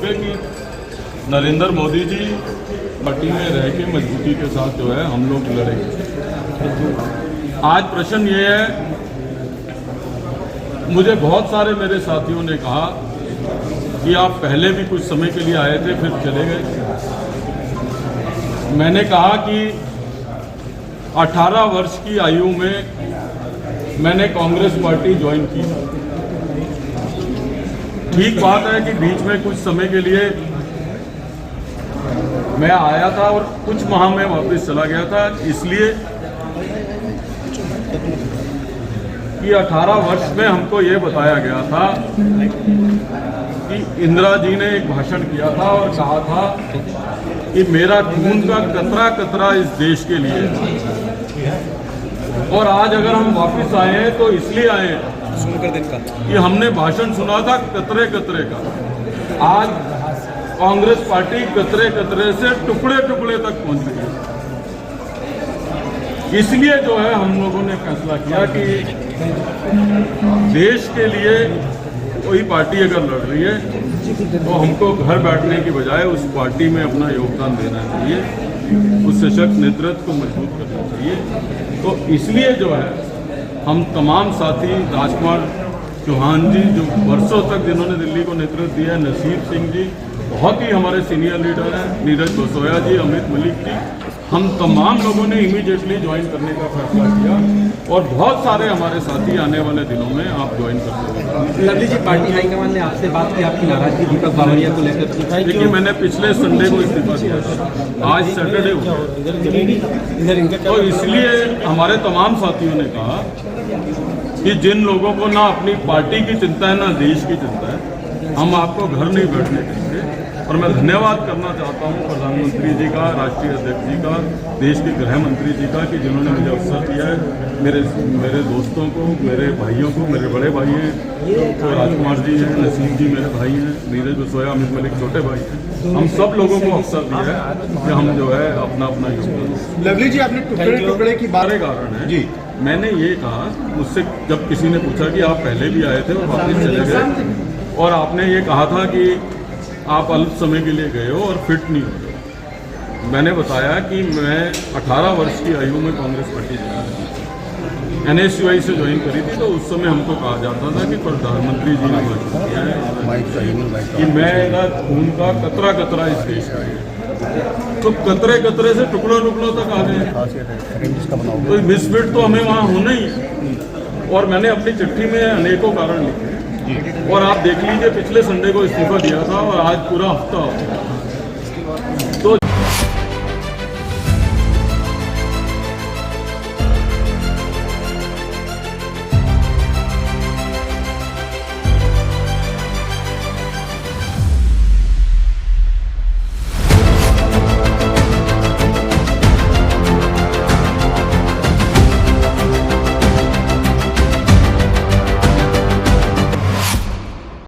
रखोगे कि नरेंद्र मोदी जी पार्टी में रह के मजबूती के साथ जो है हम लोग लड़ेंगे। आज प्रश्न ये है, मुझे बहुत सारे मेरे साथियों ने कहा कि आप पहले भी कुछ समय के लिए आए थे फिर चले गए। मैंने कहा कि 18 वर्ष की आयु में मैंने कांग्रेस पार्टी ज्वाइन की। ठीक बात है कि बीच में कुछ समय के लिए मैं आया था और कुछ माह में वापस चला गया था, इसलिए कि 18 वर्ष में हमको ये बताया गया था कि इंदिरा जी ने एक भाषण किया था और कहा था कि मेरा खून का कतरा कतरा इस देश के लिए है। और आज अगर हम वापस आए हैं तो इसलिए आए हैं कि हमने भाषण सुना था कतरे कतरे का। आज कांग्रेस पार्टी कतरे कतरे से टुकड़े टुकड़े तक पहुंच गई। इसलिए जो है हम लोगों ने फैसला किया कि देश के लिए कोई पार्टी अगर लड़ रही है तो हमको घर बैठने की बजाय उस पार्टी में अपना योगदान देना चाहिए, उस सशक्त नेतृत्व को मजबूत करना चाहिए। तो इसलिए जो है हम तमाम साथी, राजकुमार चौहान जी जो वर्षों तक जिन्होंने दिल्ली को नेतृत्व दिया, नसीब सिंह जी बहुत ही हमारे सीनियर लीडर हैं, नीरज गोसोया जी, अमित मलिक जी, हम तमाम लोगों ने इमीडिएटली ज्वाइन करने का फैसला किया और बहुत सारे हमारे साथी आने वाले दिनों में आप ज्वाइन कर सकते हैं। लवली जी, पार्टी हाईकमान ने आपसे बात की, आपकी नाराजगी दीपक बावरिया को लेकर? देखिए, मैंने पिछले संडे को इस्तीफा दिया था, आज सैटरडे हो गया, तो इसलिए हमारे तमाम साथियों ने कहा कि जिन लोगों को ना अपनी पार्टी की चिंता है ना देश की चिंता है, हम आपको घर नहीं बैठने देंगे। और मैं धन्यवाद करना चाहता हूं प्रधानमंत्री जी का, राष्ट्रीय अध्यक्ष जी का, देश के गृह मंत्री जी का कि जिन्होंने मुझे अवसर दिया है। मेरे दोस्तों को, मेरे भाइयों को, मेरे बड़े भाई हैं तो राजकुमार जी हैं, नसीम जी मेरे भाई हैं, नीरज गोसोया, अमित मलिक छोटे भाई हैं, हम सब लोगों को अवसर दिया है कि हम जो है अपना अपना योगदान। लवली जी, आपने टुकड़े टुकड़े की बात, कारण है जी, मैंने ये कहा, मुझसे जब किसी ने पूछा कि आप पहले भी आए थे और वापस चले गए और आपने ये कहा था कि आप अल्प समय के लिए गए हो और फिट नहीं हो गए। मैंने बताया कि मैं 18 वर्ष की आयु में कांग्रेस पार्टी NSUI से ज्वाइन करी थी, तो उस समय हमको कहा जाता था कि प्रधानमंत्री जी ने घोषणा किया है कि मेरा खून का कतरा कतरा इस देश का है। तो कतरे कतरे से टुकड़ों टुकड़ों तक आ गए, तो मिसफिट तो हमें वहाँ होना ही है। और मैंने अपनी चिट्ठी में अनेकों कारण लिखे और आप देख लीजिए, पिछले संडे को इस्तीफा दिया था और आज पूरा हफ्ता हो गया। तो